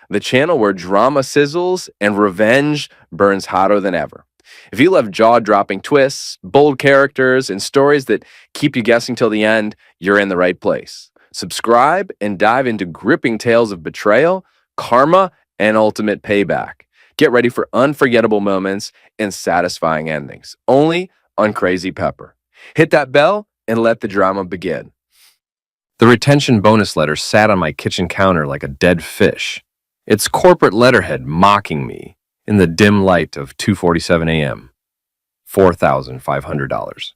the channel where drama sizzles and revenge burns hotter than ever. If you love jaw dropping twists, bold characters, and stories that keep you guessing till the end, you're in the right place. Subscribe and dive into gripping tales of betrayal, karma, and ultimate payback. Get ready for unforgettable moments and satisfying endings, only on Crazy Pepper. Hit that bell and let the drama begin. The retention bonus letter sat on my kitchen counter like a dead fish, its corporate letterhead mocking me in the dim light of 2:47 a.m. $4,500.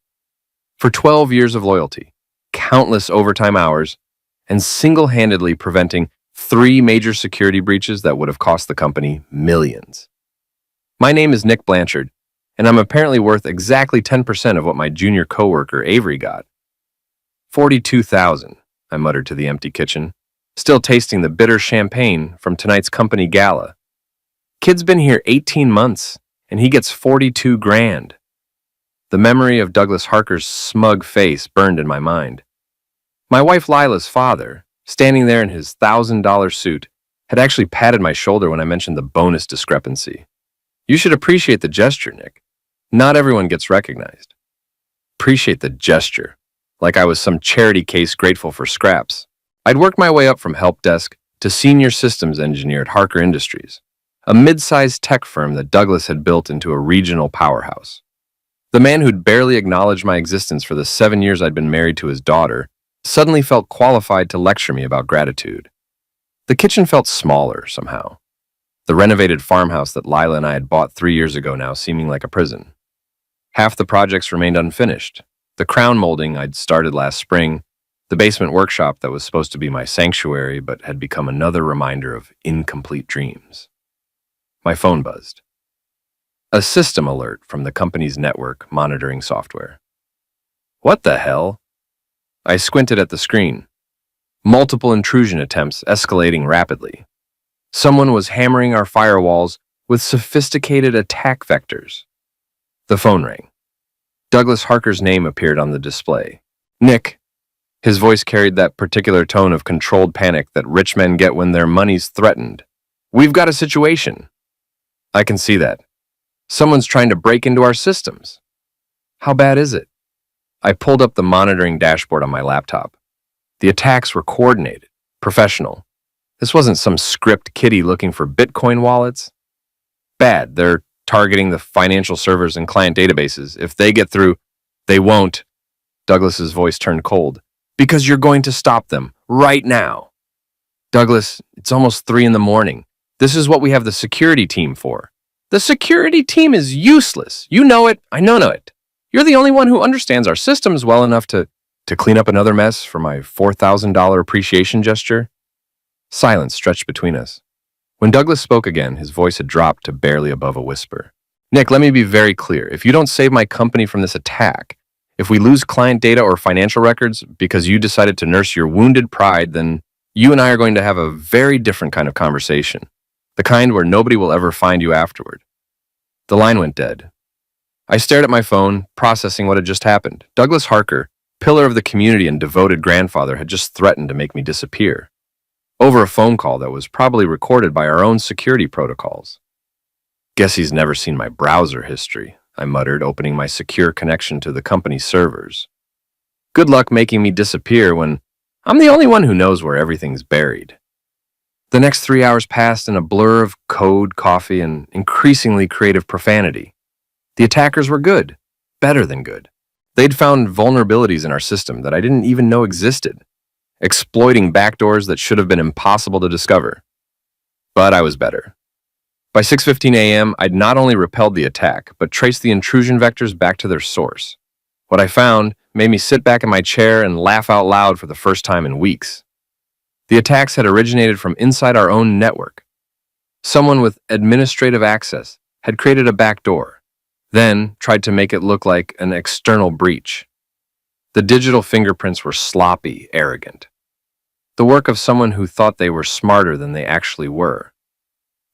For 12 years of loyalty, countless overtime hours, and single-handedly preventing 3 major security breaches that would have cost the company millions. My name is Nick Blanchard, and I'm apparently worth exactly 10% of what my junior coworker Avery got. 42,000, I muttered to the empty kitchen, still tasting the bitter champagne from tonight's company gala. Kid's been here 18 months, and he gets 42 grand. The memory of Douglas Harker's smug face burned in my mind. My wife Lila's father, standing there in his $1,000 suit, had actually patted my shoulder when I mentioned the bonus discrepancy. You should appreciate the gesture, Nick. Not everyone gets recognized. Appreciate the gesture, like I was some charity case grateful for scraps. I'd worked my way up from help desk to senior systems engineer at Harker Industries, a mid-sized tech firm that Douglas had built into a regional powerhouse. The man who'd barely acknowledged my existence for the 7 years I'd been married to his daughter suddenly felt qualified to lecture me about gratitude. The kitchen felt smaller, somehow. The renovated farmhouse that Lila and I had bought 3 years ago now seeming like a prison. Half the projects remained unfinished. The crown molding I'd started last spring, the basement workshop that was supposed to be my sanctuary but had become another reminder of incomplete dreams. My phone buzzed. A system alert from the company's network monitoring software. What the hell? I squinted at the screen. Multiple intrusion attempts escalating rapidly. Someone was hammering our firewalls with sophisticated attack vectors. The phone rang. Douglas Harker's name appeared on the display. Nick. His voice carried that particular tone of controlled panic that rich men get when their money's threatened. We've got a situation. I can see that. Someone's trying to break into our systems. How bad is it? I pulled up the monitoring dashboard on my laptop. The attacks were coordinated, professional. This wasn't some script kiddie looking for Bitcoin wallets. Bad. They're targeting the financial servers and client databases. If they get through, they won't. Douglas's voice turned cold. Because you're going to stop them right now. Douglas, it's almost 3 a.m. This is what we have the security team for. The security team is useless. You know it. I know it. You're the only one who understands our systems well enough to clean up another mess for my $4,000 appreciation gesture. Silence stretched between us. When Douglas spoke again, his voice had dropped to barely above a whisper. Nick, let me be very clear. If you don't save my company from this attack, if we lose client data or financial records because you decided to nurse your wounded pride, then you and I are going to have a very different kind of conversation. The kind where nobody will ever find you afterward. The line went dead. I stared at my phone, processing what had just happened. Douglas Harker, pillar of the community and devoted grandfather, had just threatened to make me disappear. Over a phone call that was probably recorded by our own security protocols. Guess he's never seen my browser history, I muttered, opening my secure connection to the company's servers. Good luck making me disappear when I'm the only one who knows where everything's buried. The next 3 hours passed in a blur of code, coffee, and increasingly creative profanity. The attackers were good, better than good. They'd found vulnerabilities in our system that I didn't even know existed, exploiting backdoors that should have been impossible to discover. But I was better. By 6:15 a.m., I'd not only repelled the attack, but traced the intrusion vectors back to their source. What I found made me sit back in my chair and laugh out loud for the first time in weeks. The attacks had originated from inside our own network. Someone with administrative access had created a backdoor, then tried to make it look like an external breach. The digital fingerprints were sloppy, arrogant. The work of someone who thought they were smarter than they actually were.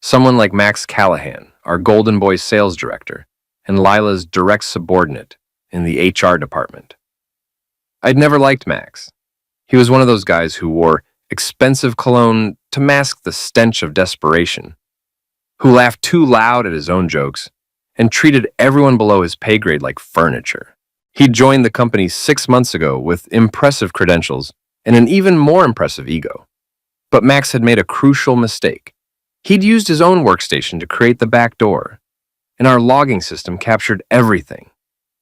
Someone like Max Callahan, our Golden Boy sales director, and Lila's direct subordinate in the HR department. I'd never liked Max. He was one of those guys who wore expensive cologne to mask the stench of desperation, who laughed too loud at his own jokes and treated everyone below his pay grade like furniture. He joined the company 6 months ago with impressive credentials and an even more impressive ego. But Max had made a crucial mistake. He'd used his own workstation to create the back door, and our logging system captured everything.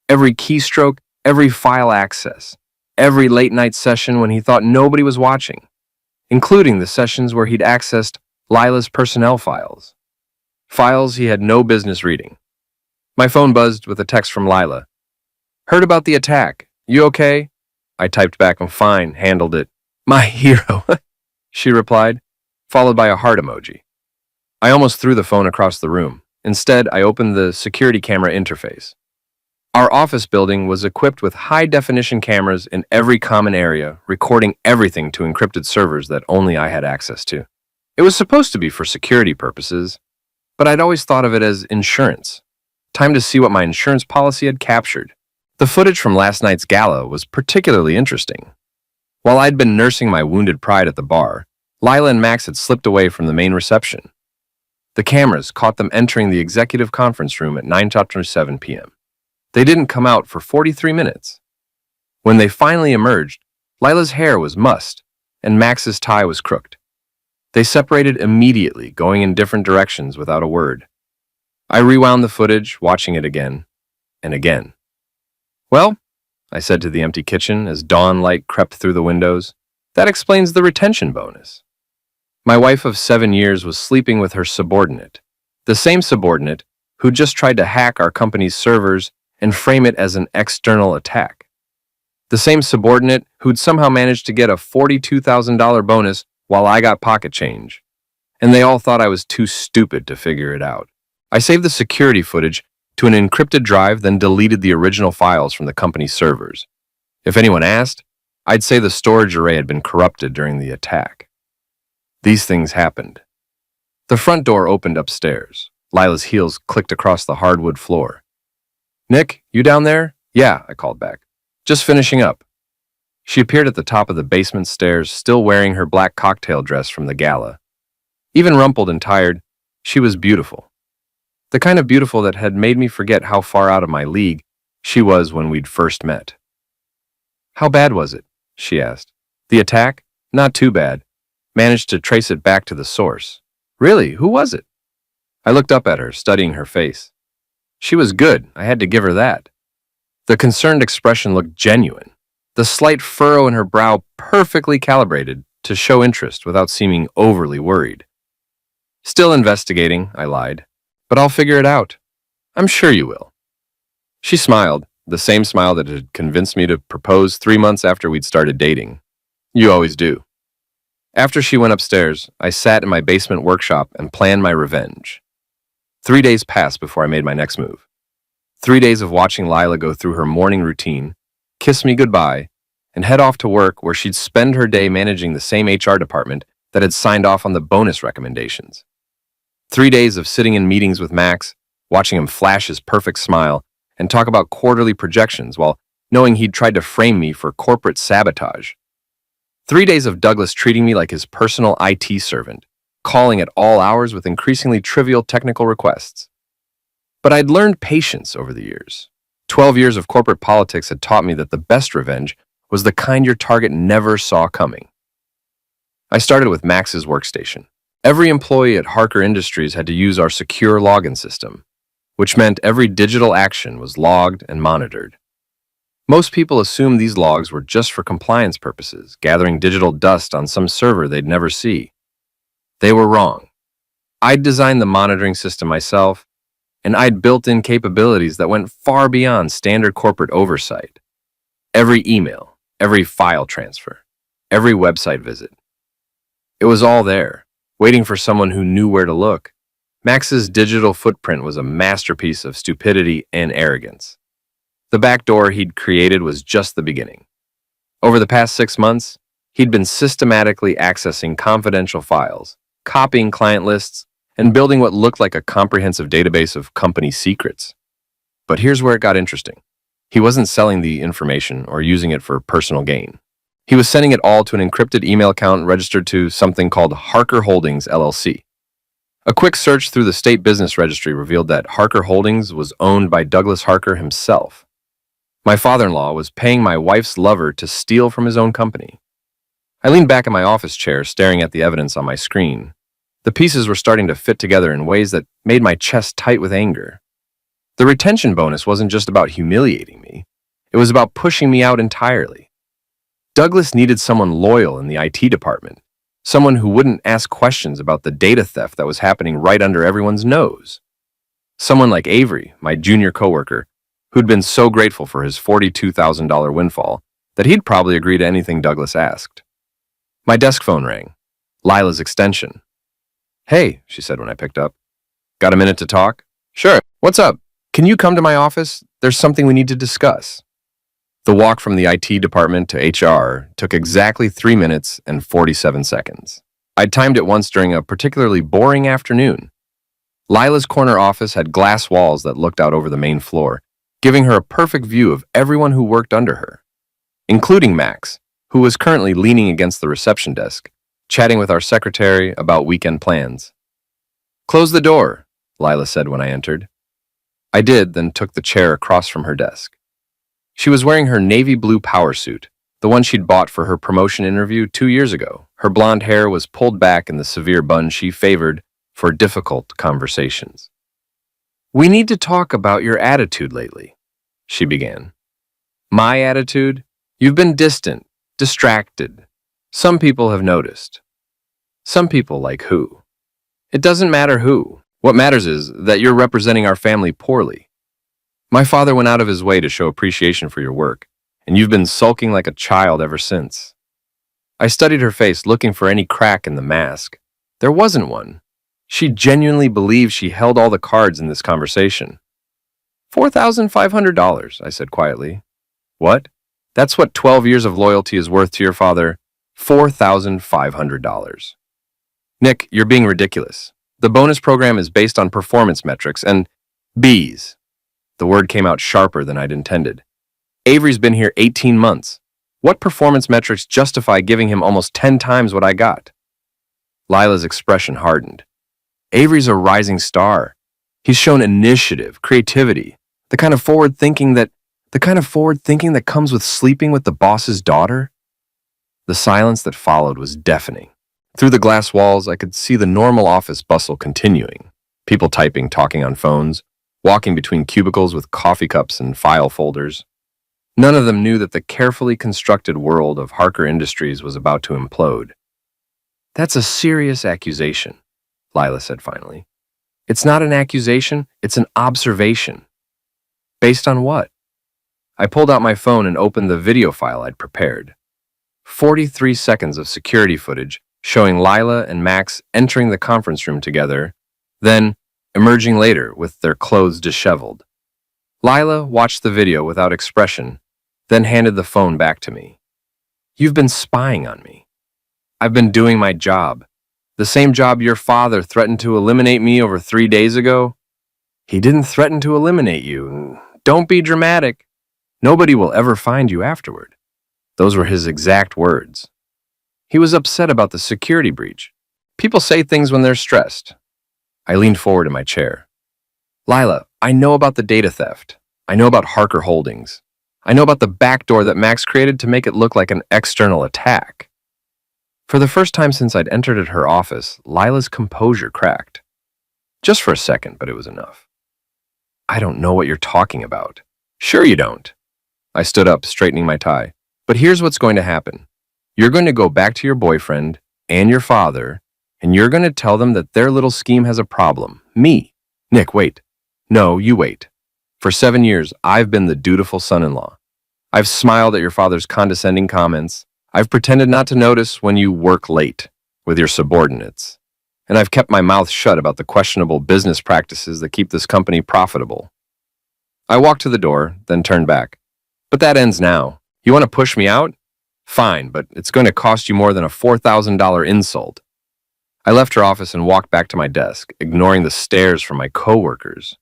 Every keystroke, every file access, every late-night session when he thought nobody was watching, including the sessions where he'd accessed Lila's personnel files. Files he had no business reading. My phone buzzed with a text from Lila. "Heard about the attack. You okay?" I typed back, "I'm fine, handled it." "My hero," she replied, followed by a heart emoji. I almost threw the phone across the room. Instead, I opened the security camera interface. Our office building was equipped with high-definition cameras in every common area, recording everything to encrypted servers that only I had access to. It was supposed to be for security purposes, but I'd always thought of it as insurance. Time to see what my insurance policy had captured. The footage from last night's gala was particularly interesting. While I'd been nursing my wounded pride at the bar, Lila and Max had slipped away from the main reception. The cameras caught them entering the executive conference room at 9:07 p.m. They didn't come out for 43 minutes. When they finally emerged, Lila's hair was mussed and Max's tie was crooked. They separated immediately, going in different directions without a word. I rewound the footage, watching it again and again. "Well," I said to the empty kitchen as dawn light crept through the windows, "that explains the retention bonus." My wife of 7 years was sleeping with her subordinate, the same subordinate who just tried to hack our company's servers and frame it as an external attack. The same subordinate who'd somehow managed to get a $42,000 bonus while I got pocket change. And they all thought I was too stupid to figure it out. I saved the security footage to an encrypted drive, then deleted the original files from the company's servers. If anyone asked, I'd say the storage array had been corrupted during the attack. These things happened. The front door opened upstairs. Lila's heels clicked across the hardwood floor. "Nick, you down there?" "Yeah," I called back. "Just finishing up." She appeared at the top of the basement stairs, still wearing her black cocktail dress from the gala. Even rumpled and tired, she was beautiful. The kind of beautiful that had made me forget how far out of my league she was when we'd first met. "How bad was it?" she asked. "The attack? Not too bad. Managed to trace it back to the source." "Really? Who was it?" I looked up at her, studying her face. She was good, I had to give her that. The concerned expression looked genuine, the slight furrow in her brow perfectly calibrated to show interest without seeming overly worried. "Still investigating," I lied, "but I'll figure it out. I'm sure you will." She smiled, the same smile that had convinced me to propose 3 months after we'd started dating. "You always do." After she went upstairs, I sat in my basement workshop and planned my revenge. 3 days passed before I made my next move. 3 days of watching Lila go through her morning routine, kiss me goodbye, and head off to work where she'd spend her day managing the same HR department that had signed off on the bonus recommendations. 3 days of sitting in meetings with Max, watching him flash his perfect smile and talk about quarterly projections while knowing he'd tried to frame me for corporate sabotage. 3 days of Douglas treating me like his personal IT servant, calling at all hours with increasingly trivial technical requests. But I'd learned patience over the years. 12 years of corporate politics had taught me that the best revenge was the kind your target never saw coming. I started with Max's workstation. Every employee at Harker Industries had to use our secure login system, which meant every digital action was logged and monitored. Most people assumed these logs were just for compliance purposes, gathering digital dust on some server they'd never see. They were wrong. I'd designed the monitoring system myself, and I'd built in capabilities that went far beyond standard corporate oversight. Every email, every file transfer, every website visit. It was all there, waiting for someone who knew where to look. Max's digital footprint was a masterpiece of stupidity and arrogance. The backdoor he'd created was just the beginning. Over the past 6 months, he'd been systematically accessing confidential files, copying client lists, and building what looked like a comprehensive database of company secrets. But here's where it got interesting. He wasn't selling the information or using it for personal gain. He was sending it all to an encrypted email account registered to something called Harker Holdings, LLC. A quick search through the state business registry revealed that Harker Holdings was owned by Douglas Harker himself. My father-in-law was paying my wife's lover to steal from his own company. I leaned back in my office chair, staring at the evidence on my screen. The pieces were starting to fit together in ways that made my chest tight with anger. The retention bonus wasn't just about humiliating me. It was about pushing me out entirely. Douglas needed someone loyal in the IT department, someone who wouldn't ask questions about the data theft that was happening right under everyone's nose. Someone like Avery, my junior coworker, who'd been so grateful for his $42,000 windfall that he'd probably agree to anything Douglas asked. My desk phone rang. Lila's extension. "Hey," she said when I picked up. "Got a minute to talk?" "Sure. What's up? Can you come to my office? There's something we need to discuss." The walk from the IT department to HR took exactly 3 minutes and 47 seconds. I'd timed it once during a particularly boring afternoon. Lila's corner office had glass walls that looked out over the main floor, giving her a perfect view of everyone who worked under her, including Max, who was currently leaning against the reception desk, chatting with our secretary about weekend plans. "Close the door," Lila said when I entered. I did, then took the chair across from her desk. She was wearing her navy blue power suit, the one she'd bought for her promotion interview 2 years ago. Her blonde hair was pulled back in the severe bun she favored for difficult conversations. "We need to talk about your attitude lately," she began. "My attitude? You've been distant, distracted. Some people have noticed." "Some people like who?" "It doesn't matter who. What matters is that you're representing our family poorly. My father went out of his way to show appreciation for your work, and you've been sulking like a child ever since." I studied her face, looking for any crack in the mask. There wasn't one. She genuinely believed she held all the cards in this conversation. $4,500, I said quietly. "What? That's what 12 years of loyalty is worth to your father? $4,500. Nick, you're being ridiculous. The bonus program is based on performance metrics and B's." The word came out sharper than I'd intended. "Avery's been here 18 months. What performance metrics justify giving him almost 10 times what I got?" Lila's expression hardened. "Avery's a rising star. He's shown initiative, creativity, the kind of forward thinking that comes with sleeping with the boss's daughter." The silence that followed was deafening. Through the glass walls, I could see the normal office bustle continuing. People typing, talking on phones, walking between cubicles with coffee cups and file folders. None of them knew that the carefully constructed world of Harker Industries was about to implode. "That's a serious accusation," Lila said finally. "It's not an accusation, it's an observation." "Based on what?" I pulled out my phone and opened the video file I'd prepared. 43 seconds of security footage showing Lila and Max entering the conference room together, then emerging later with their clothes disheveled. Lila watched the video without expression, then handed the phone back to me. "You've been spying on me. I've been doing my job. The same job your father threatened to eliminate me over 3 days ago." "He didn't threaten to eliminate you. Don't be dramatic. Nobody will ever find you afterward." Those were his exact words. He was upset about the security breach. People say things when they're stressed. I leaned forward in my chair. "Lila, I know about the data theft. I know about Harker Holdings. I know about the backdoor that Max created to make it look like an external attack." For the first time since I'd entered at her office, Lila's composure cracked. Just for a second, but it was enough. "I don't know what you're talking about." "Sure you don't." I stood up, straightening my tie. "But here's what's going to happen. You're going to go back to your boyfriend and your father, and you're going to tell them that their little scheme has a problem. Me. Nick, wait. No, you wait. For 7 years, I've been the dutiful son-in-law. I've smiled at your father's condescending comments. I've pretended not to notice when you work late with your subordinates. And I've kept my mouth shut about the questionable business practices that keep this company profitable." I walked to the door, then turned back. "But that ends now. You want to push me out? Fine, but it's going to cost you more than a $4,000 insult." I left her office and walked back to my desk, ignoring the stares from my coworkers.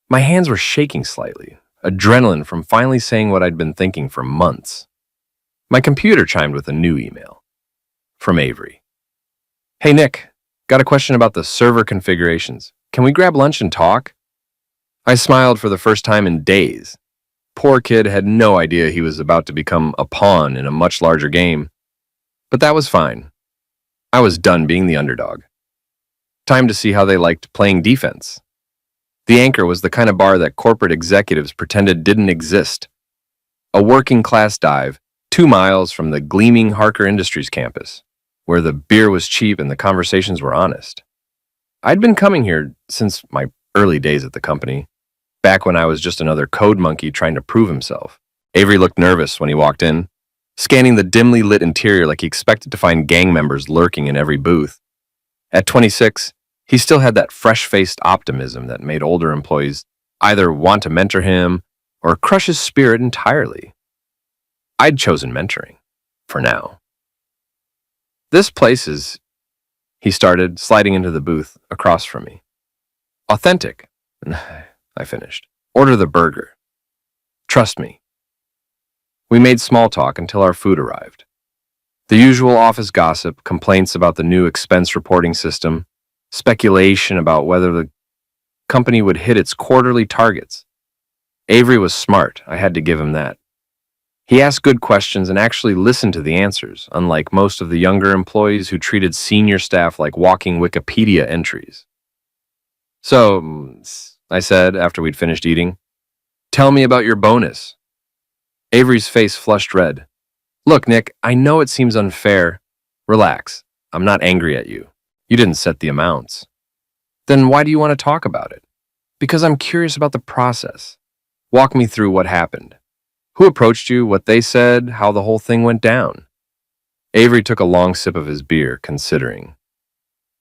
My hands were shaking slightly, adrenaline from finally saying what I'd been thinking for months. My computer chimed with a new email from Avery. Hey, Nick, got a question about the server configurations. Can we grab lunch and talk? I smiled for the first time in days. Poor kid had no idea he was about to become a pawn in a much larger game. But that was fine. I was done being the underdog. Time to see how they liked playing defense. The Anchor was the kind of bar that corporate executives pretended didn't exist. A working-class dive 2 miles from the gleaming Harker Industries campus, where the beer was cheap and the conversations were honest. I'd been coming here since my early days at the company, back when I was just another code monkey trying to prove himself. Avery looked nervous when he walked in, scanning the dimly lit interior like he expected to find gang members lurking in every booth. At 26, he still had that fresh-faced optimism that made older employees either want to mentor him or crush his spirit entirely. I'd chosen mentoring, for now. This place is, he started, sliding into the booth across from me. Authentic, I finished. Order the burger. Trust me. We made small talk until our food arrived. The usual office gossip, complaints about the new expense reporting system, speculation about whether the company would hit its quarterly targets. Avery was smart, I had to give him that. He asked good questions and actually listened to the answers, unlike most of the younger employees who treated senior staff like walking Wikipedia entries. So, I said after we'd finished eating, tell me about your bonus. Avery's face flushed red. Look, Nick, I know it seems unfair. Relax. I'm not angry at you. You didn't set the amounts. Then why do you want to talk about it? Because I'm curious about the process. Walk me through what happened. Who approached you, what they said, how the whole thing went down. Avery took a long sip of his beer, considering.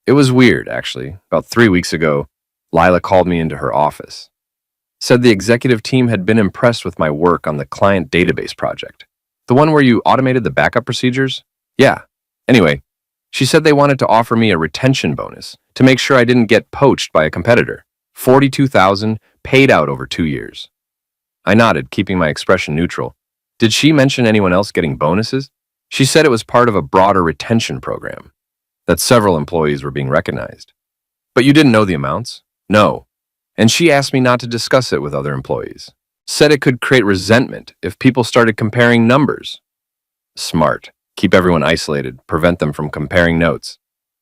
It was weird, actually. About 3 weeks ago, Lila called me into her office. Said the executive team had been impressed with my work on the client database project. The one where you automated the backup procedures? Yeah. Anyway, she said they wanted to offer me a retention bonus to make sure I didn't get poached by a competitor. $42,000 paid out over 2 years. I nodded, keeping my expression neutral. Did she mention anyone else getting bonuses? She said it was part of a broader retention program, that several employees were being recognized. But you didn't know the amounts? No. And she asked me not to discuss it with other employees. Said it could create resentment if people started comparing numbers. Smart. Keep everyone isolated, prevent them from comparing notes.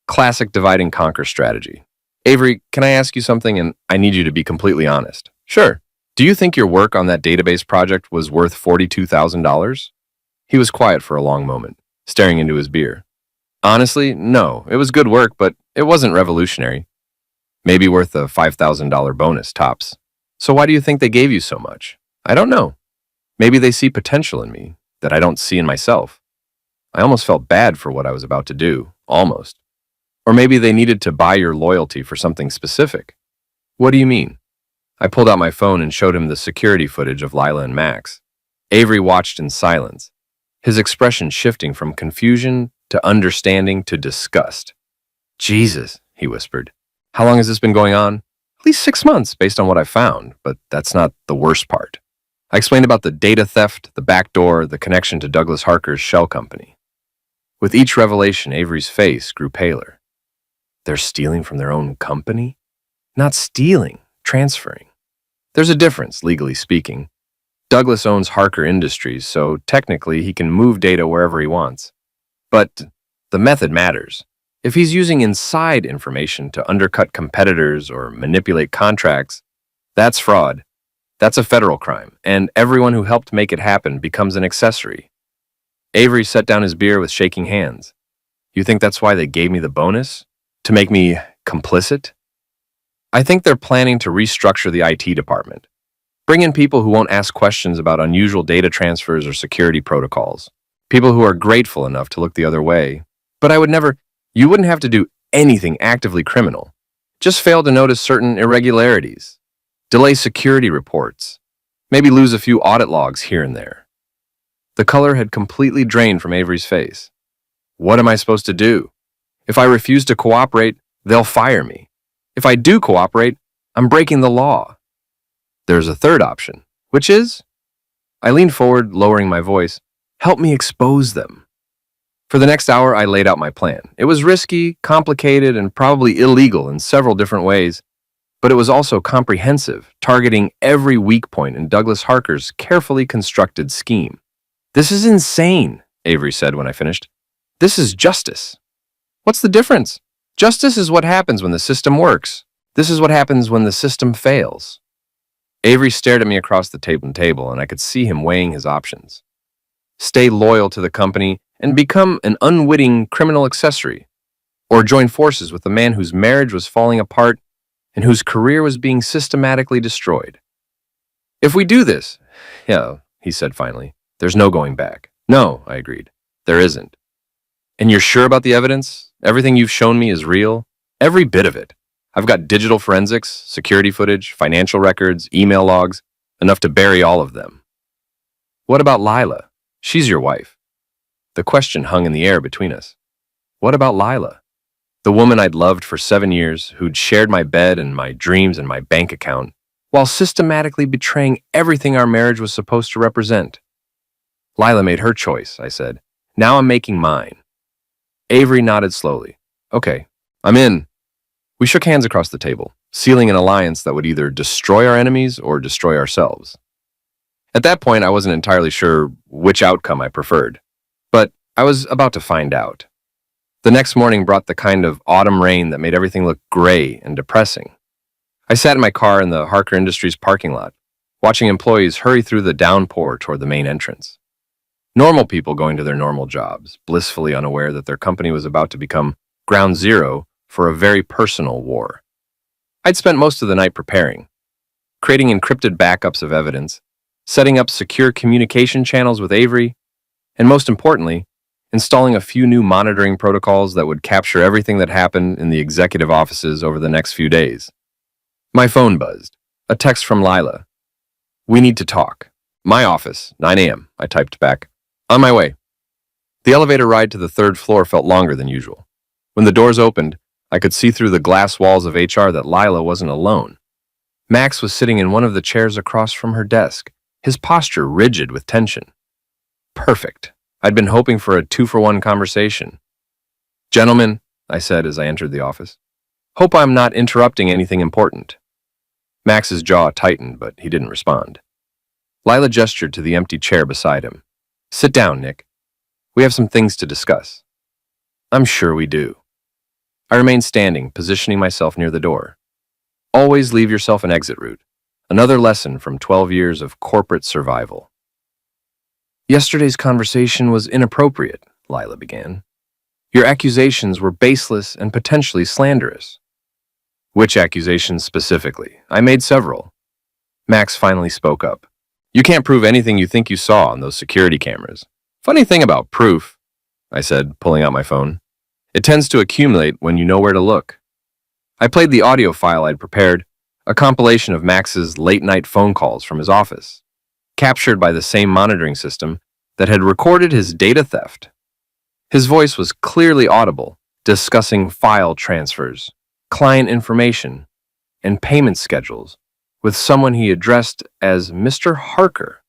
Classic divide and conquer strategy. Avery, can I ask you something, and I need you to be completely honest? Sure. Do you think your work on that database project was worth $42,000? He was quiet for a long moment, staring into his beer. Honestly, no. It was good work, but it wasn't revolutionary. Maybe worth a $5,000 bonus, tops. So why do you think they gave you so much? I don't know. Maybe they see potential in me that I don't see in myself. I almost felt bad for what I was about to do, almost. Or maybe they needed to buy your loyalty for something specific. What do you mean? I pulled out my phone and showed him the security footage of Lila and Max. Avery watched in silence, his expression shifting from confusion to understanding to disgust. Jesus, he whispered. How long has this been going on? At least 6 months, based on what I found, but that's not the worst part. I explained about the data theft, the backdoor, the connection to Douglas Harker's shell company. With each revelation, Avery's face grew paler. They're stealing from their own company? Not stealing, transferring. There's a difference, legally speaking. Douglas owns Harker Industries, so technically he can move data wherever he wants. But the method matters. If he's using inside information to undercut competitors or manipulate contracts, that's fraud. That's a federal crime, and everyone who helped make it happen becomes an accessory. Avery set down his beer with shaking hands. You think that's why they gave me the bonus? To make me complicit? I think they're planning to restructure the IT department. Bring in people who won't ask questions about unusual data transfers or security protocols. People who are grateful enough to look the other way. But you wouldn't have to do anything actively criminal. Just fail to notice certain irregularities. Delay security reports. Maybe lose a few audit logs here and there. The color had completely drained from Avery's face. What am I supposed to do? If I refuse to cooperate, they'll fire me. If I do cooperate, I'm breaking the law. There's a third option, which is? I leaned forward, lowering my voice. Help me expose them. For the next hour, I laid out my plan. It was risky, complicated, and probably illegal in several different ways, but it was also comprehensive, targeting every weak point in Douglas Harker's carefully constructed scheme. "This is insane," Avery said when I finished. "This is justice." "What's the difference? Justice is what happens when the system works. This is what happens when the system fails." Avery stared at me across the table, and I could see him weighing his options. Stay loyal to the company and become an unwitting criminal accessory, or join forces with a man whose marriage was falling apart and whose career was being systematically destroyed. "If we do this," "Yeah," he said finally, "there's no going back." "No," I agreed, "there isn't." "And you're sure about the evidence? Everything you've shown me is real?" "Every bit of it. I've got digital forensics, security footage, financial records, email logs, enough to bury all of them." "What about Lila? She's your wife." The question hung in the air between us. What about Lila? The woman I'd loved for 7 years, who'd shared my bed and my dreams and my bank account, while systematically betraying everything our marriage was supposed to represent. "Lila made her choice," I said. "Now I'm making mine." Avery nodded slowly. "Okay, I'm in." We shook hands across the table, sealing an alliance that would either destroy our enemies or destroy ourselves. At that point, I wasn't entirely sure which outcome I preferred, but I was about to find out. The next morning brought the kind of autumn rain that made everything look gray and depressing. I sat in my car in the Harker Industries parking lot, watching employees hurry through the downpour toward the main entrance. Normal people going to their normal jobs, blissfully unaware that their company was about to become ground zero for a very personal war. I'd spent most of the night preparing, creating encrypted backups of evidence, setting up secure communication channels with Avery, and most importantly, installing a few new monitoring protocols that would capture everything that happened in the executive offices over the next few days. My phone buzzed. A text from Lila. "We need to talk. My office, 9 a.m., I typed back. "On my way." The elevator ride to the 3rd floor felt longer than usual. When the doors opened, I could see through the glass walls of HR that Lila wasn't alone. Max was sitting in one of the chairs across from her desk, his posture rigid with tension. Perfect. I'd been hoping for a 2-for-1 conversation. "Gentlemen," I said as I entered the office, "hope I'm not interrupting anything important." Max's jaw tightened, but he didn't respond. Lila gestured to the empty chair beside him. "Sit down, Nick. We have some things to discuss." "I'm sure we do." I remained standing, positioning myself near the door. Always leave yourself an exit route. Another lesson from 12 years of corporate survival. "Yesterday's conversation was inappropriate," Lila began. "Your accusations were baseless and potentially slanderous." "Which accusations specifically?" "I made several." Max finally spoke up. "You can't prove anything you think you saw on those security cameras." "Funny thing about proof," I said, pulling out my phone. "It tends to accumulate when you know where to look." I played the audio file I'd prepared, a compilation of Max's late-night phone calls from his office, captured by the same monitoring system that had recorded his data theft. His voice was clearly audible, discussing file transfers, client information, and payment schedules with someone he addressed as Mr. Harker.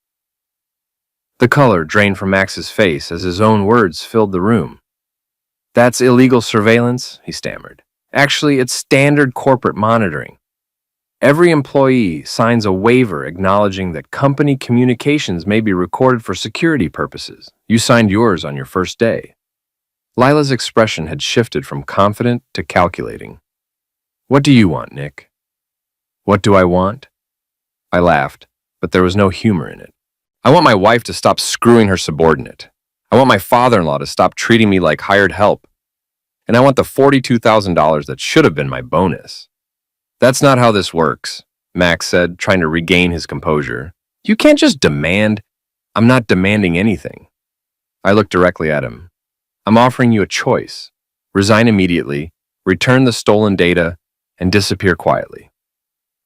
The color drained from Max's face as his own words filled the room. "That's illegal surveillance," he stammered. "Actually, it's standard corporate monitoring. Every employee signs a waiver acknowledging that company communications may be recorded for security purposes. You signed yours on your first day." Lila's expression had shifted from confident to calculating. "What do you want, Nick?" "What do I want?" I laughed, but there was no humor in it. "I want my wife to stop screwing her subordinate. I want my father-in-law to stop treating me like hired help. And I want the $42,000 that should have been my bonus." "That's not how this works," Max said, trying to regain his composure. "You can't just demand." "I'm not demanding anything." I looked directly at him. "I'm offering you a choice. Resign immediately, return the stolen data, and disappear quietly.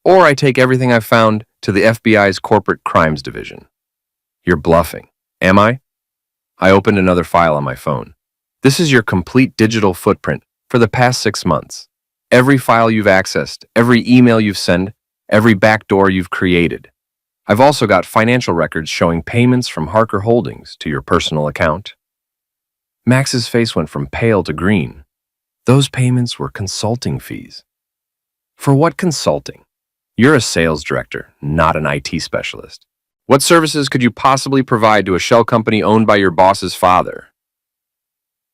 Or I take everything I've found to the FBI's Corporate Crimes Division." "You're bluffing." "Am I?" I opened another file on my phone. "This is your complete digital footprint for the past 6 months. Every file you've accessed, every email you've sent, every backdoor you've created. I've also got financial records showing payments from Harker Holdings to your personal account. Max's face went from pale to green. Those payments were consulting fees. For what consulting? You're a sales director, not an IT specialist. What services could you possibly provide to a shell company owned by your boss's father?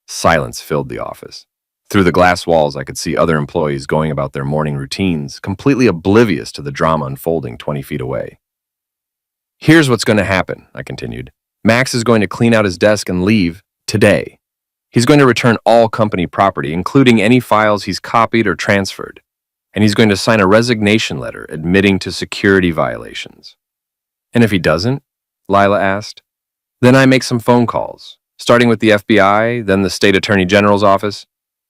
Silence filled the office. Through the glass walls, I could see other employees going about their morning routines, completely oblivious to the drama unfolding 20 feet away. Here's what's going to happen, I continued. Max is going to clean out his desk and leave today. He's going to return all company property, including any files he's copied or transferred. And he's going to sign a resignation letter admitting to security violations. And if he doesn't, Lila asked, then I make some phone calls, starting with the FBI, then the State Attorney General's office,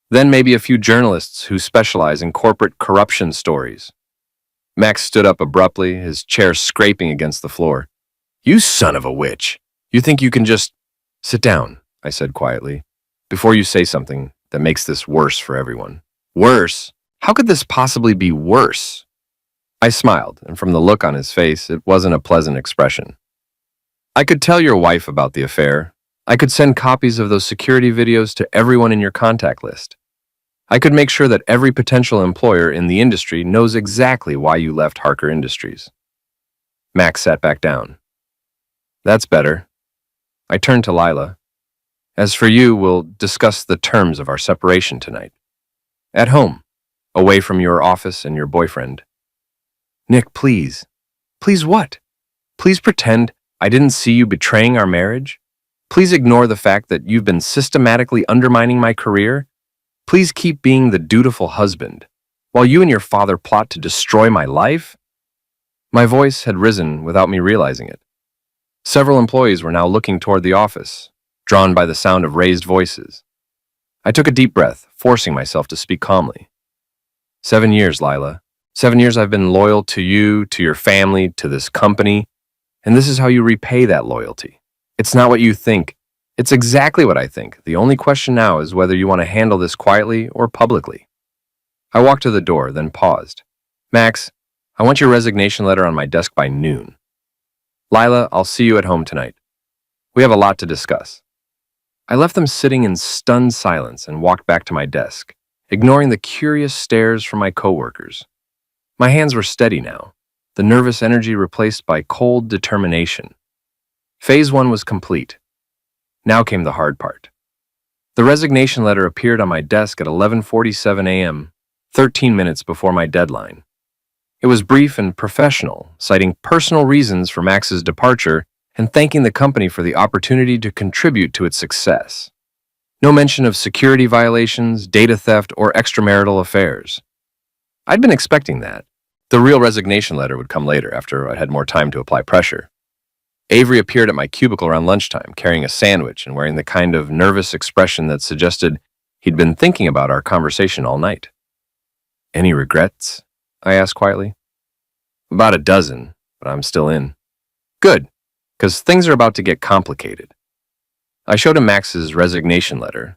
then maybe a few journalists who specialize in corporate corruption stories. Max stood up abruptly, his chair scraping against the floor. You son of a witch! You think you can just... Sit down, I said quietly, before you say something that makes this worse for everyone. Worse? How could this possibly be worse? I smiled, and from the look on his face, it wasn't a pleasant expression. I could tell your wife about the affair. I could send copies of those security videos to everyone in your contact list. I could make sure that every potential employer in the industry knows exactly why you left Harker Industries. Max sat back down. That's better. I turned to Lila. As for you, we'll discuss the terms of our separation tonight. At home, away from your office and your boyfriend. Nick, please. Please what? Please pretend I didn't see you betraying our marriage? Please ignore the fact that you've been systematically undermining my career? Please keep being the dutiful husband, while you and your father plot to destroy my life? My voice had risen without me realizing it. Several employees were now looking toward the office, drawn by the sound of raised voices. I took a deep breath, forcing myself to speak calmly. 7 years, Lila. 7 years I've been loyal to you, to your family, to this company, and this is how you repay that loyalty. It's not what you think. It's exactly what I think. The only question now is whether you want to handle this quietly or publicly. I walked to the door, then paused. Max, I want your resignation letter on my desk by noon. Lila, I'll see you at home tonight. We have a lot to discuss. I left them sitting in stunned silence and walked back to my desk, ignoring the curious stares from my coworkers. My hands were steady now, the nervous energy replaced by cold determination. Phase 1 was complete. Now came the hard part. The resignation letter appeared on my desk at 11:47 a.m., 13 minutes before my deadline. It was brief and professional, citing personal reasons for Max's departure and thanking the company for the opportunity to contribute to its success. No mention of security violations, data theft, or extramarital affairs. I'd been expecting that. The real resignation letter would come later, after I'd had more time to apply pressure. Avery appeared at my cubicle around lunchtime, carrying a sandwich and wearing the kind of nervous expression that suggested he'd been thinking about our conversation all night. Any regrets? I asked quietly. About a dozen, but I'm still in. Good, because things are about to get complicated. I showed him Max's resignation letter,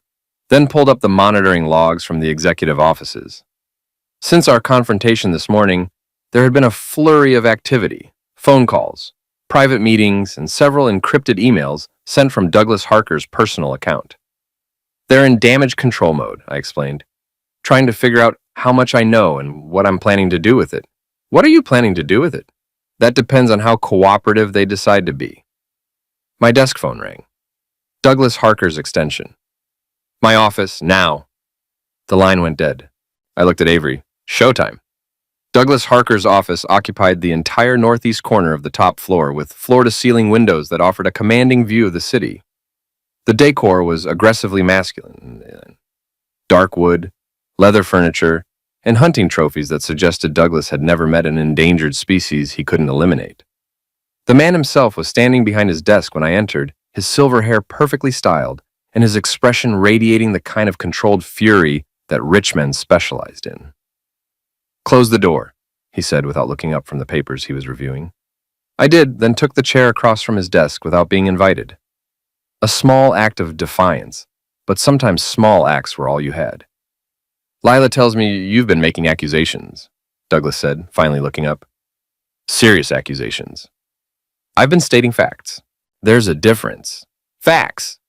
then pulled up the monitoring logs from the executive offices. Since our confrontation this morning, there had been a flurry of activity, phone calls, private meetings, and several encrypted emails sent from Douglas Harker's personal account. They're in damage control mode, I explained, trying to figure out how much I know and what I'm planning to do with it. What are you planning to do with it? That depends on how cooperative they decide to be. My desk phone rang. Douglas Harker's extension. My office, now. The line went dead. I looked at Avery. Showtime. Douglas Harker's office occupied the entire northeast corner of the top floor, with floor-to-ceiling windows that offered a commanding view of the city. The decor was aggressively masculine. Dark wood, leather furniture, and hunting trophies that suggested Douglas had never met an endangered species he couldn't eliminate. The man himself was standing behind his desk when I entered, his silver hair perfectly styled, and his expression radiating the kind of controlled fury that rich men specialized in. Close the door, he said without looking up from the papers he was reviewing. I did, then took the chair across from his desk without being invited. A small act of defiance, but sometimes small acts were all you had. Lila tells me you've been making accusations, Douglas said, finally looking up. Serious accusations. I've been stating facts. There's a difference. Facts.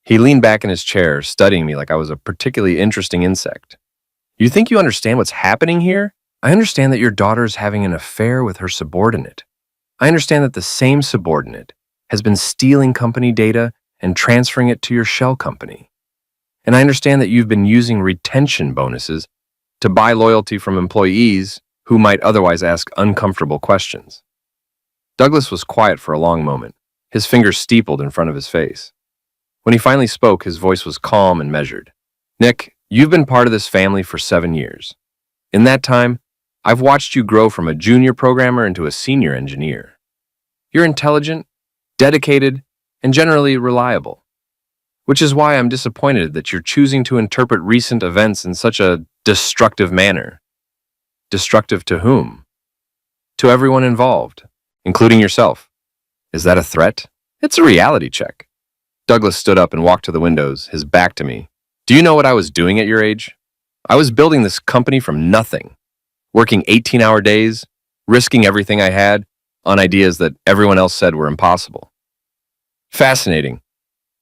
He leaned back in his chair, studying me like I was a particularly interesting insect. You think you understand what's happening here? I understand that your daughter's having an affair with her subordinate. I understand that the same subordinate has been stealing company data and transferring it to your shell company. And I understand that you've been using retention bonuses to buy loyalty from employees who might otherwise ask uncomfortable questions. Douglas was quiet for a long moment, his fingers steepled in front of his face. When he finally spoke, his voice was calm and measured. Nick, you've been part of this family for 7 years. In that time, I've watched you grow from a junior programmer into a senior engineer. You're intelligent, dedicated, and generally reliable, which is why I'm disappointed that you're choosing to interpret recent events in such a destructive manner. Destructive to whom? To everyone involved, including yourself. Is that a threat? It's a reality check. Douglas stood up and walked to the windows, his back to me. Do you know what I was doing at your age? I was building this company from nothing, working 18-hour days, risking everything I had on ideas that everyone else said were impossible. Fascinating.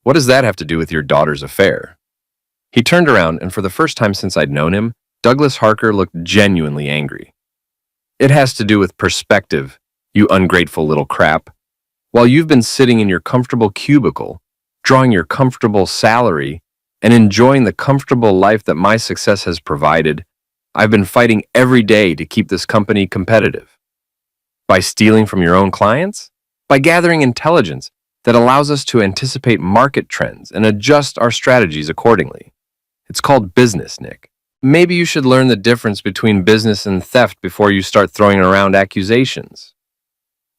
What does that have to do with your daughter's affair? He turned around, and for the first time since I'd known him, Douglas Harker looked genuinely angry. It has to do with perspective, you ungrateful little crap. While you've been sitting in your comfortable cubicle, drawing your comfortable salary, and enjoying the comfortable life that my success has provided, I've been fighting every day to keep this company competitive. By stealing from your own clients? By gathering intelligence that allows us to anticipate market trends and adjust our strategies accordingly. It's called business, Nick. Maybe you should learn the difference between business and theft before you start throwing around accusations.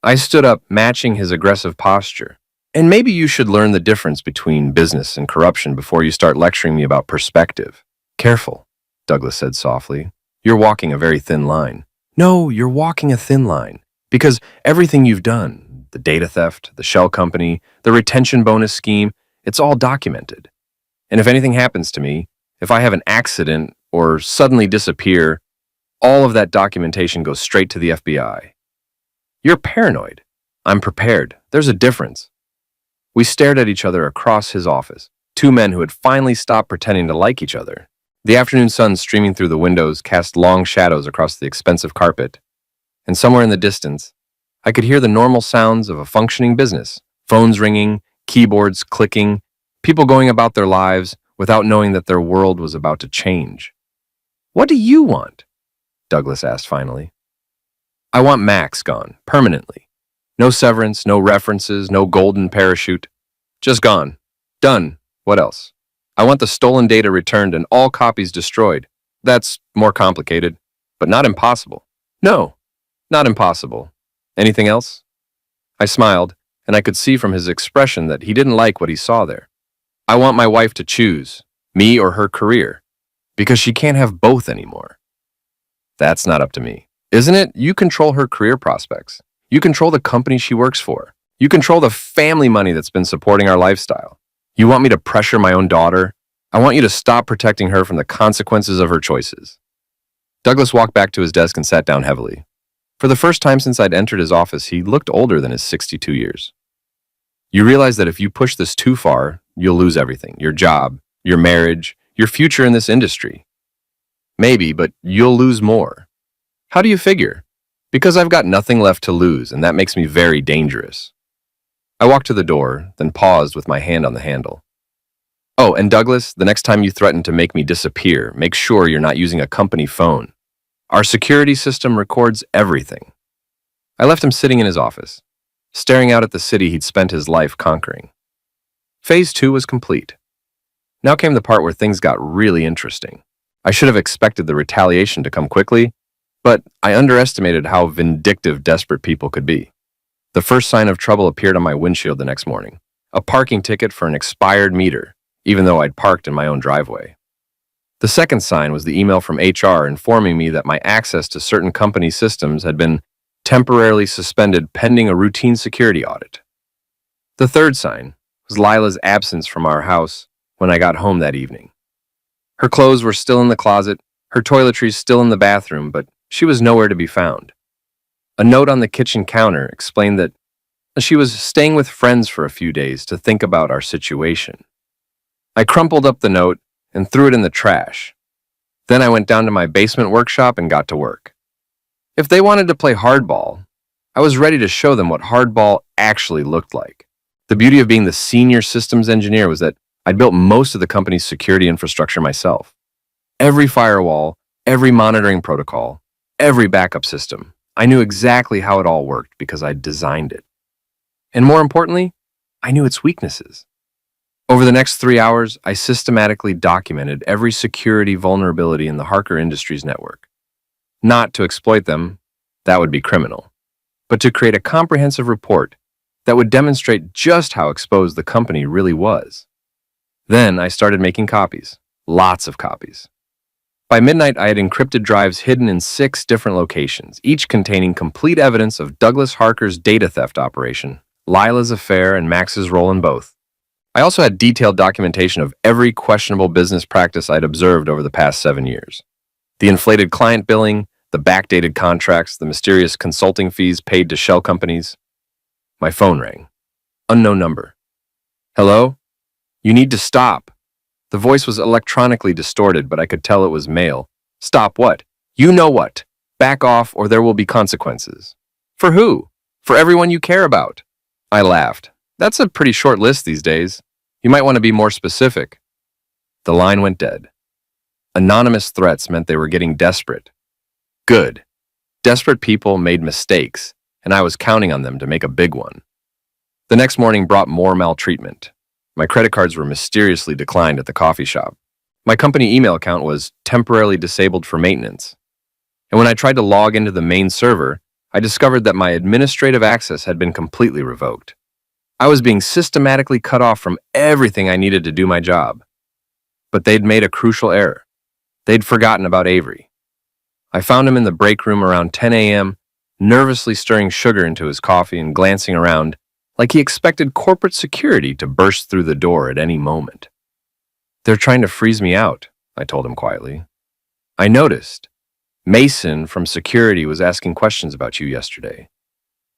I stood up, matching his aggressive posture. And maybe you should learn the difference between business and corruption before you start lecturing me about perspective. Careful, Douglas said softly. You're walking a very thin line. No, you're walking a thin line. Because everything you've done, the data theft, the shell company, the retention bonus scheme, it's all documented. And if anything happens to me, if I have an accident or suddenly disappear, all of that documentation goes straight to the FBI. You're paranoid. I'm prepared. There's a difference. We stared at each other across his office, two men who had finally stopped pretending to like each other. The afternoon sun streaming through the windows cast long shadows across the expensive carpet. And somewhere in the distance, I could hear the normal sounds of a functioning business, phones ringing, keyboards clicking, people going about their lives without knowing that their world was about to change. What do you want? Douglas asked finally. I want Max gone, permanently. No severance, no references, no golden parachute. Just gone. Done. What else? I want the stolen data returned and all copies destroyed. That's more complicated, but not impossible. No, not impossible. Anything else? I smiled, and I could see from his expression that he didn't like what he saw there. I want my wife to choose, me or her career, because she can't have both anymore. That's not up to me. Isn't it? You control her career prospects. You control the company she works for. You control the family money that's been supporting our lifestyle. You want me to pressure my own daughter? I want you to stop protecting her from the consequences of her choices. Douglas walked back to his desk and sat down heavily. For the first time since I'd entered his office, he looked older than his 62 years. You realize that if you push this too far, you'll lose everything. Your job, your marriage, your future in this industry. Maybe, but you'll lose more. How do you figure? Because I've got nothing left to lose, and that makes me very dangerous. I walked to the door, then paused with my hand on the handle. Oh, and Douglas, the next time you threaten to make me disappear, make sure you're not using a company phone. Our security system records everything. I left him sitting in his office, staring out at the city he'd spent his life conquering. Phase 2 was complete. Now came the part where things got really interesting. I should have expected the retaliation to come quickly, but I underestimated how vindictive desperate people could be. The first sign of trouble appeared on my windshield the next morning. A parking ticket for an expired meter, even though I'd parked in my own driveway. The second sign was the email from HR informing me that my access to certain company systems had been temporarily suspended pending a routine security audit. The third sign was Lila's absence from our house when I got home that evening. Her clothes were still in the closet, her toiletries still in the bathroom, but she was nowhere to be found. A note on the kitchen counter explained that She was staying with friends for a few days to think about our situation. I crumpled up the note and threw it in the trash. Then I went down to my basement workshop and got to work. If they wanted to play hardball, I was ready to show them what hardball actually looked like. The beauty of being the senior systems engineer was that I'd built most of the company's security infrastructure myself. Every firewall, every monitoring protocol, every backup system. I knew exactly how it all worked because I'd designed it. And more importantly, I knew its weaknesses. Over the next 3 hours, I systematically documented every security vulnerability in the Harker Industries network. Not to exploit them, that would be criminal, but to create a comprehensive report that would demonstrate just how exposed the company really was. Then I started making copies, lots of copies. By midnight, I had encrypted drives hidden in 6 different locations, each containing complete evidence of Douglas Harker's data theft operation, Lila's affair, and Max's role in both. I also had detailed documentation of every questionable business practice I'd observed over the past 7 years. The inflated client billing, the backdated contracts, the mysterious consulting fees paid to shell companies. My phone rang. Unknown number. Hello? You need to stop. The voice was electronically distorted, but I could tell it was male. Stop what? You know what. Back off or there will be consequences. For who? For everyone you care about. I laughed. That's a pretty short list these days. You might want to be more specific. The line went dead. Anonymous threats meant they were getting desperate. Good. Desperate people made mistakes, and I was counting on them to make a big one. The next morning brought more maltreatment. My credit cards were mysteriously declined at the coffee shop. My company email account was temporarily disabled for maintenance. And when I tried to log into the main server, I discovered that my administrative access had been completely revoked. I was being systematically cut off from everything I needed to do my job. But they'd made a crucial error. They'd forgotten about Avery. I found him in the break room around 10 a.m., nervously stirring sugar into his coffee and glancing around like he expected corporate security to burst through the door at any moment. They're trying to freeze me out, I told him quietly. I noticed. Mason from security was asking questions about you yesterday.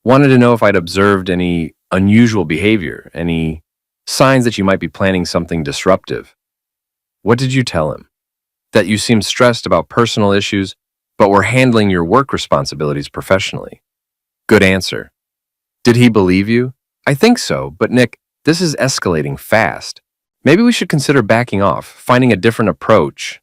Wanted to know if I'd observed any unusual behavior, any signs that you might be planning something disruptive. What did you tell him? That you seemed stressed about personal issues, but were handling your work responsibilities professionally. Good answer. Did he believe you? I think so, but Nick, this is escalating fast. Maybe we should consider backing off, finding a different approach.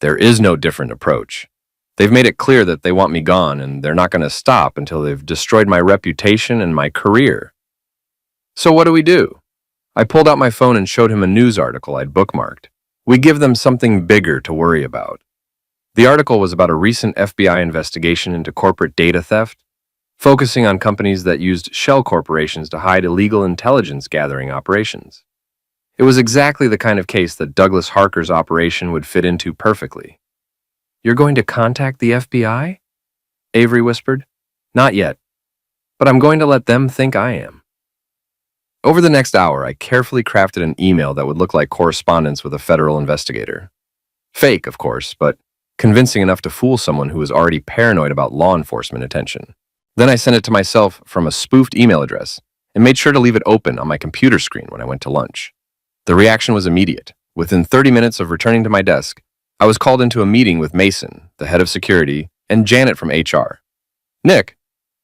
There is no different approach. They've made it clear that they want me gone, and they're not going to stop until they've destroyed my reputation and my career. So what do? I pulled out my phone and showed him a news article I'd bookmarked. We give them something bigger to worry about. The article was about a recent FBI investigation into corporate data theft, focusing on companies that used shell corporations to hide illegal intelligence gathering operations. It was exactly the kind of case that Douglas Harker's operation would fit into perfectly. You're going to contact the FBI? Avery whispered. Not yet, but I'm going to let them think I am. Over the next hour, I carefully crafted an email that would look like correspondence with a federal investigator. Fake, of course, but convincing enough to fool someone who was already paranoid about law enforcement attention. Then I sent it to myself from a spoofed email address and made sure to leave it open on my computer screen when I went to lunch. The reaction was immediate. Within 30 minutes of returning to my desk, I was called into a meeting with Mason, the head of security, and Janet from HR. Nick,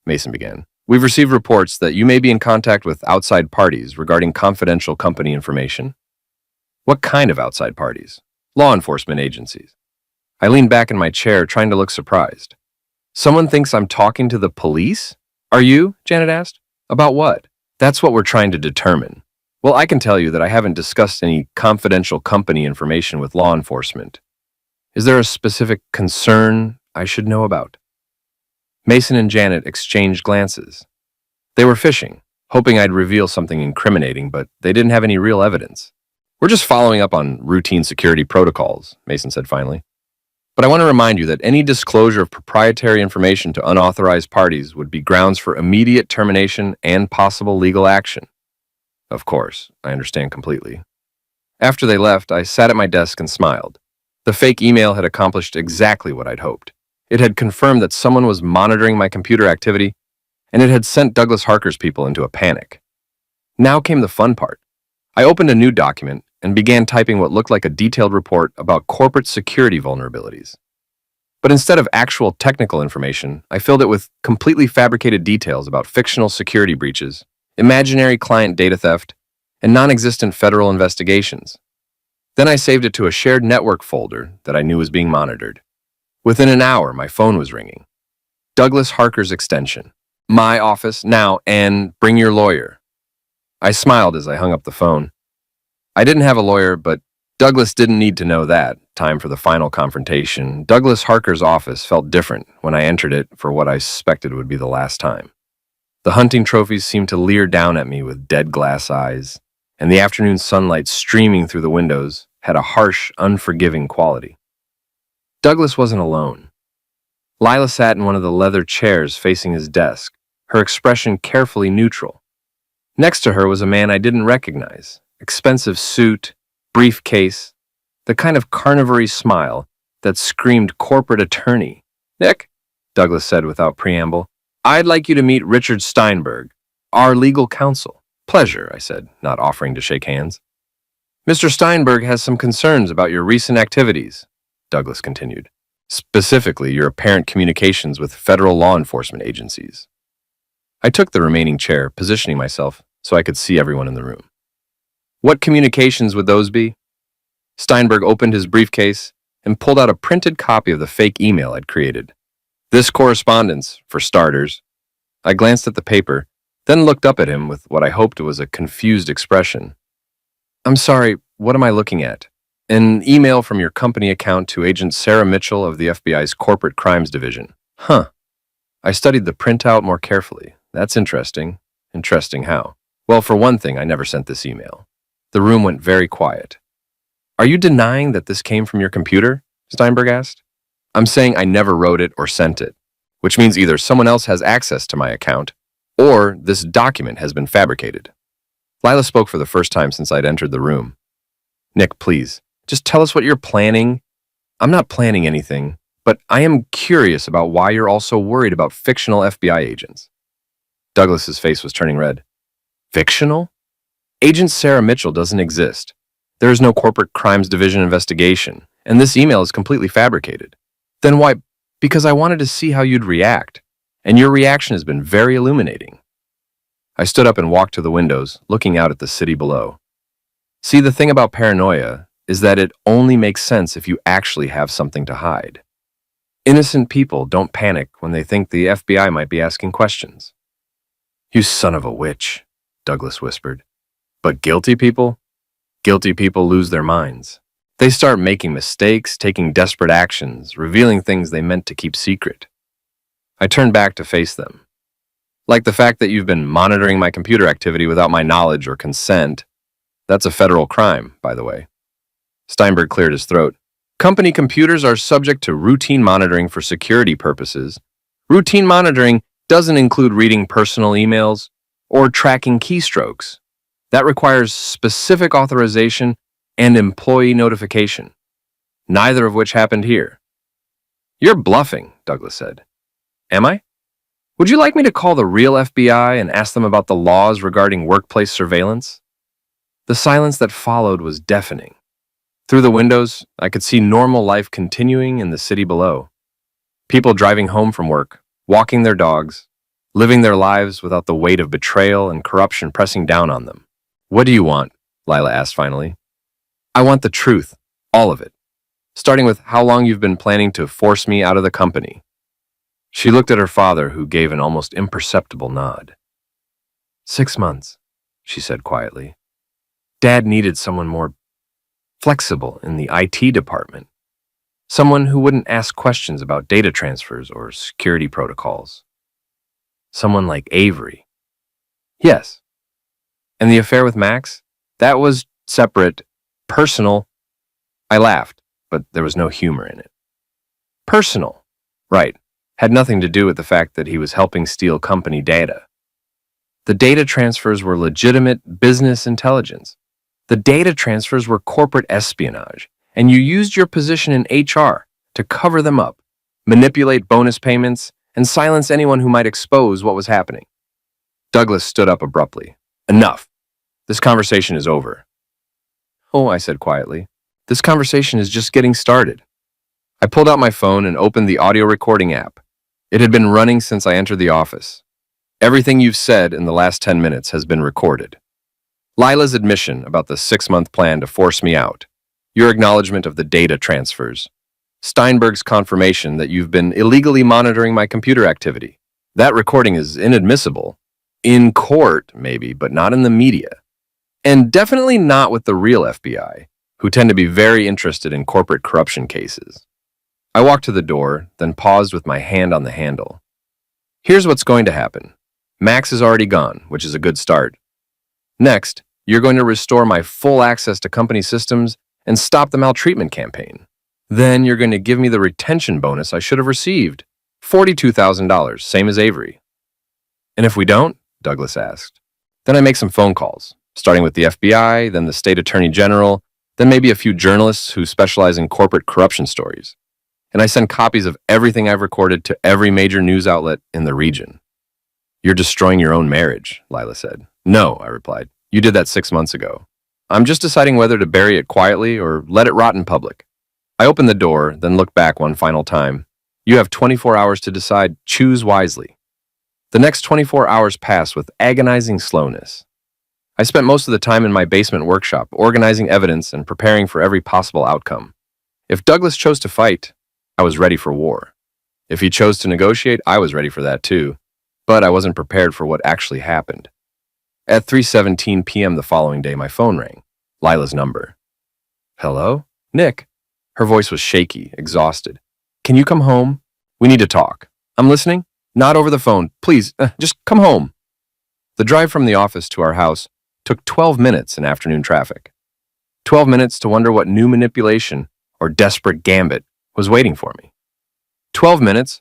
Mason began, we've received reports that you may be in contact with outside parties regarding confidential company information. What kind of outside parties? Law enforcement agencies. I leaned back in my chair, trying to look surprised. Someone thinks I'm talking to the police? Are you? Janet asked. About what? That's what we're trying to determine. Well, I can tell you that I haven't discussed any confidential company information with law enforcement. Is there a specific concern I should know about? Mason and Janet exchanged glances. They were fishing, hoping I'd reveal something incriminating, but they didn't have any real evidence. We're just following up on routine security protocols, Mason said finally. But I want to remind you that any disclosure of proprietary information to unauthorized parties would be grounds for immediate termination and possible legal action. Of course, I understand completely. After they left, I sat at my desk and smiled. The fake email had accomplished exactly what I'd hoped. It had confirmed that someone was monitoring my computer activity, and it had sent Douglas Harker's people into a panic. Now came the fun part. I opened a new document and began typing what looked like a detailed report about corporate security vulnerabilities. But instead of actual technical information, I filled it with completely fabricated details about fictional security breaches, imaginary client data theft, and non-existent federal investigations. Then I saved it to a shared network folder that I knew was being monitored. Within an hour, my phone was ringing. Douglas Harker's extension. My office, now, and bring your lawyer. I smiled as I hung up the phone. I didn't have a lawyer, but Douglas didn't need to know that. Time for the final confrontation. Douglas Harker's office felt different when I entered it for what I suspected would be the last time. The hunting trophies seemed to leer down at me with dead glass eyes, and the afternoon sunlight streaming through the windows had a harsh, unforgiving quality. Douglas wasn't alone. Lila sat in one of the leather chairs facing his desk, her expression carefully neutral. Next to her was a man I didn't recognize, expensive suit, briefcase, the kind of carnivory smile that screamed corporate attorney. "Nick," Douglas said without preamble, "I'd like you to meet Richard Steinberg, our legal counsel." "Pleasure," I said, not offering to shake hands. "Mr. Steinberg has some concerns about your recent activities," Douglas continued. "Specifically, your apparent communications with federal law enforcement agencies." I took the remaining chair, positioning myself so I could see everyone in the room. "What communications would those be?" Steinberg opened his briefcase and pulled out a printed copy of the fake email I'd created. "This correspondence, for starters." I glanced at the paper, then looked up at him with what I hoped was a confused expression. "I'm sorry, what am I looking at?" "An email from your company account to Agent Sarah Mitchell of the FBI's Corporate Crimes Division." "Huh." I studied the printout more carefully. "That's interesting." "Interesting how?" "Well, for one thing, I never sent this email." The room went very quiet. "Are you denying that this came from your computer?" Steinberg asked. "I'm saying I never wrote it or sent it, which means either someone else has access to my account, or this document has been fabricated." Lila spoke for the first time since I'd entered the room. "Nick, please, just tell us what you're planning." "I'm not planning anything, but I am curious about why you're all so worried about fictional FBI agents." Douglas's face was turning red. "Fictional? Agent Sarah Mitchell doesn't exist. There is no Corporate Crimes Division investigation, and this email is completely fabricated." "Then why?" "Because I wanted to see how you'd react, and your reaction has been very illuminating." I stood up and walked to the windows, looking out at the city below. See, the thing about paranoia is that it only makes sense if you actually have something to hide. Innocent people don't panic when they think the FBI might be asking questions. "You son of a witch," Douglas whispered. "But guilty people? Guilty people lose their minds. They start making mistakes, taking desperate actions, revealing things they meant to keep secret." I turned back to face them. "Like the fact that you've been monitoring my computer activity without my knowledge or consent. That's a federal crime, by the way." Steinberg cleared his throat. "Company computers are subject to routine monitoring for security purposes. Routine monitoring doesn't include reading personal emails or tracking keystrokes. That requires specific authorization and employee notification, neither of which happened here." "You're bluffing," Douglas said. "Am I? Would you like me to call the real FBI and ask them about the laws regarding workplace surveillance?" The silence that followed was deafening. Through the windows, I could see normal life continuing in the city below. People driving home from work, walking their dogs, living their lives without the weight of betrayal and corruption pressing down on them. "What do you want?" Lila asked finally. "I want the truth, all of it, starting with how long you've been planning to force me out of the company." She looked at her father, who gave an almost imperceptible nod. 6 months, she said quietly. Dad needed someone more flexible in the IT department. Someone who wouldn't ask questions about data transfers or security protocols. Someone like Avery. Yes. And the affair with Max? That was separate, personal. I laughed, but there was no humor in it. Personal. Right. Had nothing to do with the fact that he was helping steal company data. The data transfers were legitimate business intelligence. The data transfers were corporate espionage, and you used your position in HR to cover them up, manipulate bonus payments, and silence anyone who might expose what was happening. Douglas stood up abruptly. Enough. This conversation is over. Oh, I said quietly. This conversation is just getting started. I pulled out my phone and opened the audio recording app. It had been running since I entered the office. Everything you've said in the last 10 minutes has been recorded. Lila's admission about the 6-month plan to force me out. Your acknowledgement of the data transfers. Steinberg's confirmation that you've been illegally monitoring my computer activity. That recording is inadmissible. In court, maybe, but not in the media. And definitely not with the real FBI, who tend to be very interested in corporate corruption cases. I walked to the door, then paused with my hand on the handle. Here's what's going to happen. Max is already gone, which is a good start. Next, you're going to restore my full access to company systems and stop the maltreatment campaign. Then you're going to give me the retention bonus I should have received, $42,000, same as Avery. And if we don't, Douglas asked, then I make some phone calls, starting with the FBI, then the state attorney general, then maybe a few journalists who specialize in corporate corruption stories. And I send copies of everything I've recorded to every major news outlet in the region. You're destroying your own marriage, Lila said. No, I replied. You did that 6 months ago. I'm just deciding whether to bury it quietly or let it rot in public. I opened the door, then looked back one final time. You have 24 hours to decide. Choose wisely. The next 24 hours passed with agonizing slowness. I spent most of the time in my basement workshop, organizing evidence and preparing for every possible outcome. If Douglas chose to fight, I was ready for war. If he chose to negotiate, I was ready for that too. But I wasn't prepared for what actually happened. At 3:17 p.m. the following day, my phone rang. Lila's number. Hello? Nick. Her voice was shaky, exhausted. Can you come home? We need to talk. I'm listening. Not over the phone. Please, just come home. The drive from the office to our house took 12 minutes in afternoon traffic. 12 minutes to wonder what new manipulation or desperate gambit was waiting for me. 12 minutes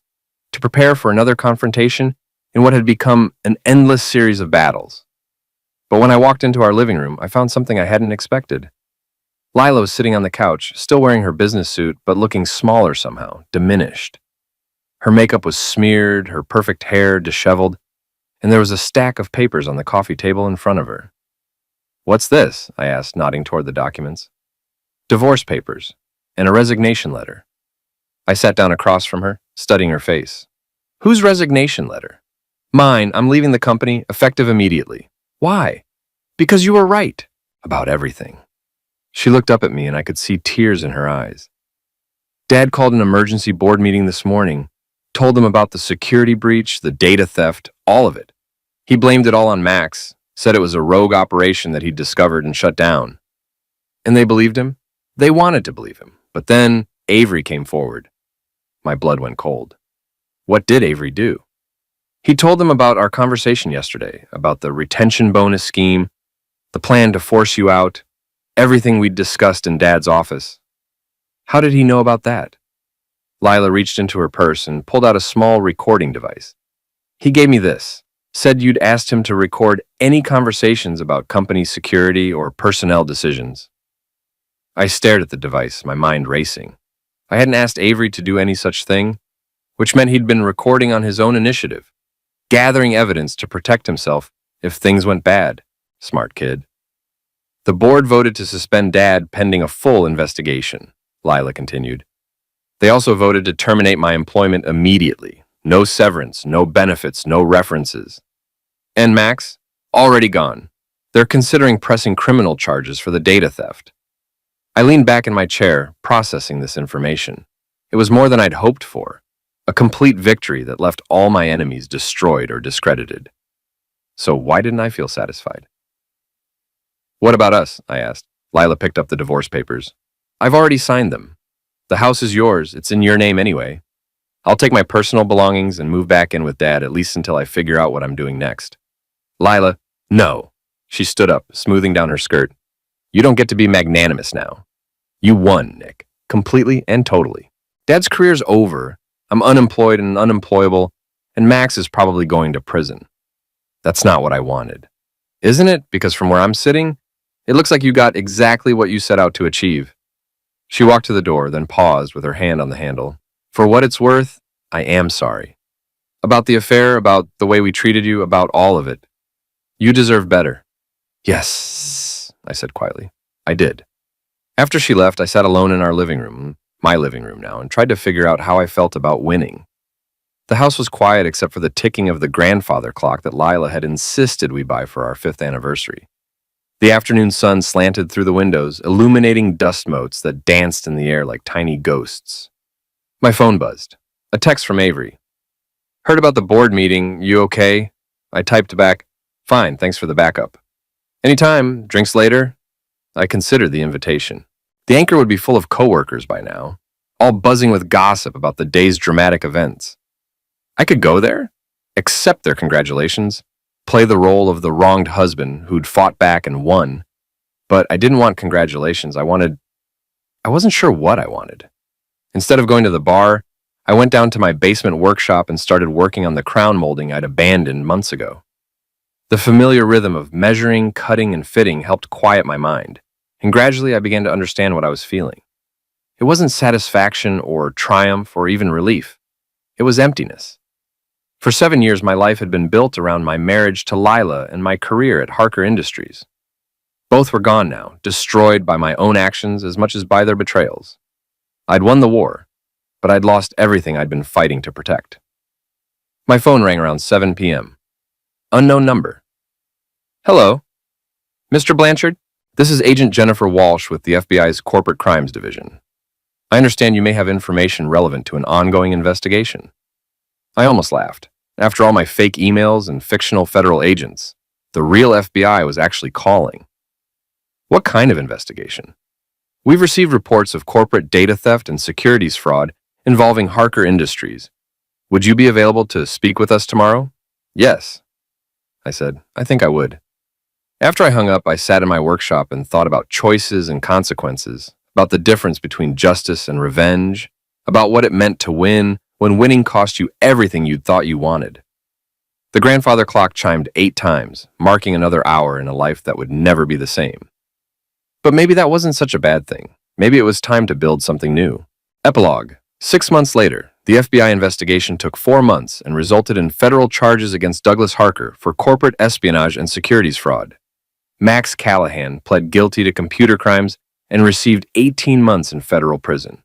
to prepare for another confrontation in what had become an endless series of battles. But when I walked into our living room, I found something I hadn't expected. Lila was sitting on the couch, still wearing her business suit, but looking smaller somehow, diminished. Her makeup was smeared, her perfect hair disheveled, and there was a stack of papers on the coffee table in front of her. What's this? I asked, nodding toward the documents. Divorce papers and a resignation letter. I sat down across from her, studying her face. Whose resignation letter? Mine. I'm leaving the company, effective immediately. Why? Because you were right about everything. She looked up at me and I could see tears in her eyes. Dad called an emergency board meeting this morning, told them about the security breach, the data theft, all of it. He blamed it all on Max, said it was a rogue operation that he'd discovered and shut down. And they believed him? They wanted to believe him. But then Avery came forward. My blood went cold. What did Avery do? He told them about our conversation yesterday, about the retention bonus scheme, the plan to force you out, everything we'd discussed in Dad's office. How did he know about that? Lila reached into her purse and pulled out a small recording device. He gave me this, said you'd asked him to record any conversations about company security or personnel decisions. I stared at the device, my mind racing. I hadn't asked Avery to do any such thing, which meant he'd been recording on his own initiative, gathering evidence to protect himself if things went bad. Smart kid. The board voted to suspend Dad pending a full investigation, Lila continued. They also voted to terminate my employment immediately. No severance, no benefits, no references. And Max? Already gone. They're considering pressing criminal charges for the data theft. I leaned back in my chair, processing this information. It was more than I'd hoped for. A complete victory that left all my enemies destroyed or discredited. So why didn't I feel satisfied? What about us? I asked. Lila picked up the divorce papers. I've already signed them. The house is yours. It's in your name anyway. I'll take my personal belongings and move back in with Dad, at least until I figure out what I'm doing next. Lila, no. She stood up, smoothing down her skirt. You don't get to be magnanimous now. You won, Nick. Completely and totally. Dad's career's over. I'm unemployed and unemployable, and Max is probably going to prison. That's not what I wanted. Isn't it? Because from where I'm sitting, it looks like you got exactly what you set out to achieve. She walked to the door, then paused with her hand on the handle. For what it's worth, I am sorry. About the affair, about the way we treated you, about all of it. You deserve better. Yes, I said quietly. I did. After she left, I sat alone in our living room, my living room now, and tried to figure out how I felt about winning. The house was quiet except for the ticking of the grandfather clock that Lila had insisted we buy for our 5th anniversary. The afternoon sun slanted through the windows, illuminating dust motes that danced in the air like tiny ghosts. My phone buzzed. A text from Avery. Heard about the board meeting. You okay? I typed back, fine, thanks for the backup. Anytime, drinks later? I considered the invitation. The anchor would be full of coworkers by now, all buzzing with gossip about the day's dramatic events. I could go there, accept their congratulations, play the role of the wronged husband who'd fought back and won. But I didn't want congratulations. I wasn't sure what I wanted. Instead of going to the bar, I went down to my basement workshop and started working on the crown molding I'd abandoned months ago. The familiar rhythm of measuring, cutting, and fitting helped quiet my mind, and gradually I began to understand what I was feeling. It wasn't satisfaction or triumph or even relief. It was emptiness. For 7 years, my life had been built around my marriage to Lila and my career at Harker Industries. Both were gone now, destroyed by my own actions as much as by their betrayals. I'd won the war, but I'd lost everything I'd been fighting to protect. My phone rang around 7 p.m. Unknown number. Hello. Mr. Blanchard, this is Agent Jennifer Walsh with the FBI's Corporate Crimes Division. I understand you may have information relevant to an ongoing investigation. I almost laughed. After all my fake emails and fictional federal agents, the real FBI was actually calling. What kind of investigation? We've received reports of corporate data theft and securities fraud involving Harker Industries. Would you be available to speak with us tomorrow? Yes, I said. I think I would. After I hung up, I sat in my workshop and thought about choices and consequences, about the difference between justice and revenge, about what it meant to win when winning cost you everything you'd thought you wanted. The grandfather clock chimed 8 times, marking another hour in a life that would never be the same. But maybe that wasn't such a bad thing. Maybe it was time to build something new. Epilogue. 6 months later, the FBI investigation took 4 months and resulted in federal charges against Douglas Harker for corporate espionage and securities fraud. Max Callahan pled guilty to computer crimes and received 18 months in federal prison.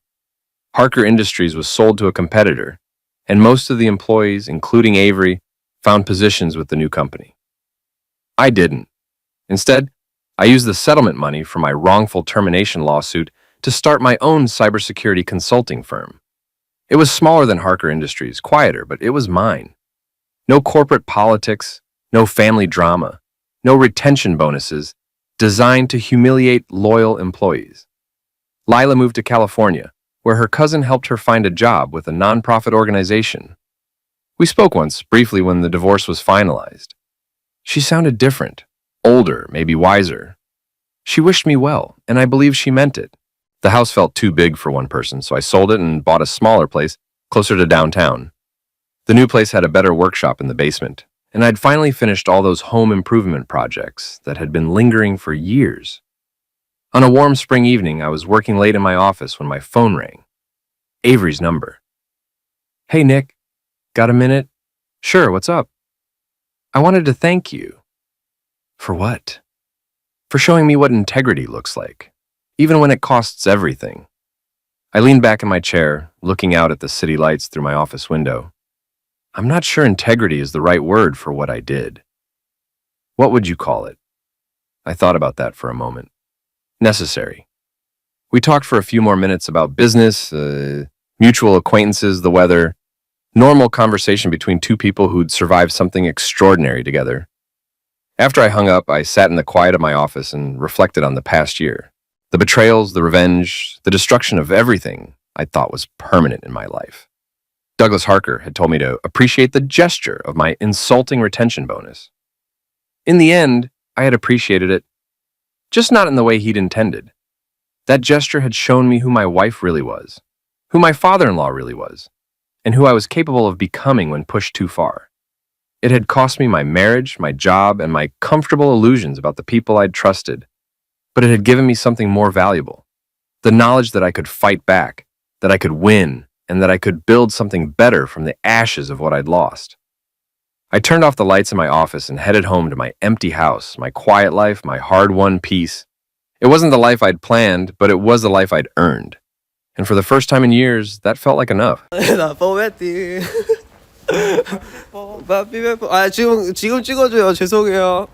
Harker Industries was sold to a competitor, and most of the employees, including Avery, found positions with the new company. I didn't. Instead, I used the settlement money from my wrongful termination lawsuit to start my own cybersecurity consulting firm. It was smaller than Harker Industries, quieter, but it was mine. No corporate politics, no family drama, no retention bonuses, designed to humiliate loyal employees. Lila moved to California, where her cousin helped her find a job with a nonprofit organization. We spoke once, briefly, when the divorce was finalized. She sounded different, older, maybe wiser. She wished me well, and I believe she meant it. The house felt too big for one person, so I sold it and bought a smaller place closer to downtown. The new place had a better workshop in the basement, and I'd finally finished all those home improvement projects that had been lingering for years. On a warm spring evening, I was working late in my office when my phone rang. Avery's number. Hey, Nick. Got a minute? Sure, what's up? I wanted to thank you. For what? For showing me what integrity looks like, even when it costs everything. I leaned back in my chair, looking out at the city lights through my office window. I'm not sure integrity is the right word for what I did. What would you call it? I thought about that for a moment. Necessary. We talked for a few more minutes about business, mutual acquaintances, the weather, normal conversation between two people who'd survived something extraordinary together. After I hung up, I sat in the quiet of my office and reflected on the past year. The betrayals, the revenge, the destruction of everything I thought was permanent in my life. Douglas Harker had told me to appreciate the gesture of my insulting retention bonus. In the end, I had appreciated it, just not in the way he'd intended. That gesture had shown me who my wife really was, who my father-in-law really was, and who I was capable of becoming when pushed too far. It had cost me my marriage, my job, and my comfortable illusions about the people I'd trusted, but it had given me something more valuable, the knowledge that I could fight back, that I could win, and that I could build something better from the ashes of what I'd lost. I turned off the lights in my office and headed home to my empty house, my quiet life, my hard-won peace. It wasn't the life I'd planned, but it was the life I'd earned. And for the first time in years, that felt like enough. 나 뽀배띠. 빠삐배뽀. 아 지금 찍어줘요. 죄송해요.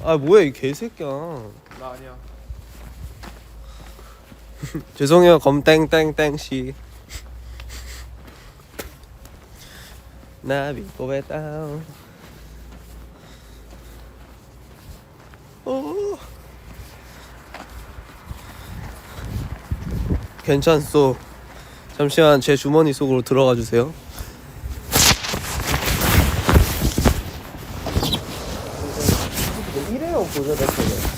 아 뭐야 이 개새끼야. 나 아니야. 죄송해요 검땡땡땡씨. 나비 뽀배다. 오. 괜찮소. 잠시만 제 주머니 속으로 들어가 주세요. 일회용 보조됐어요.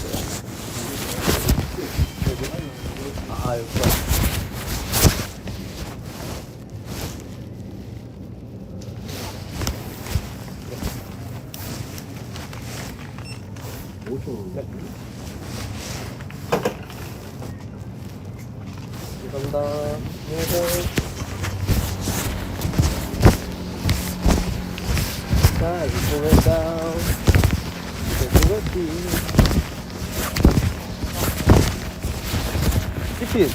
아 여기. 감사합니다. 자, 이거 보자. 이거지. 티핀.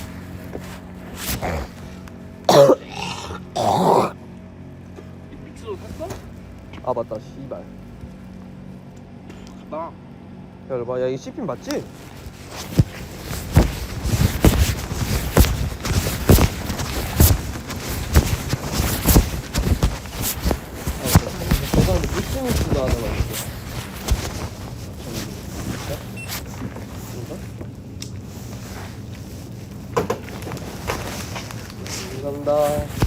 믹스도 샀어? 아 맞다, 씨발. 갔다. 기다려봐, 야 이 티핀 맞지? 가 하나만 있어. 감사합니다.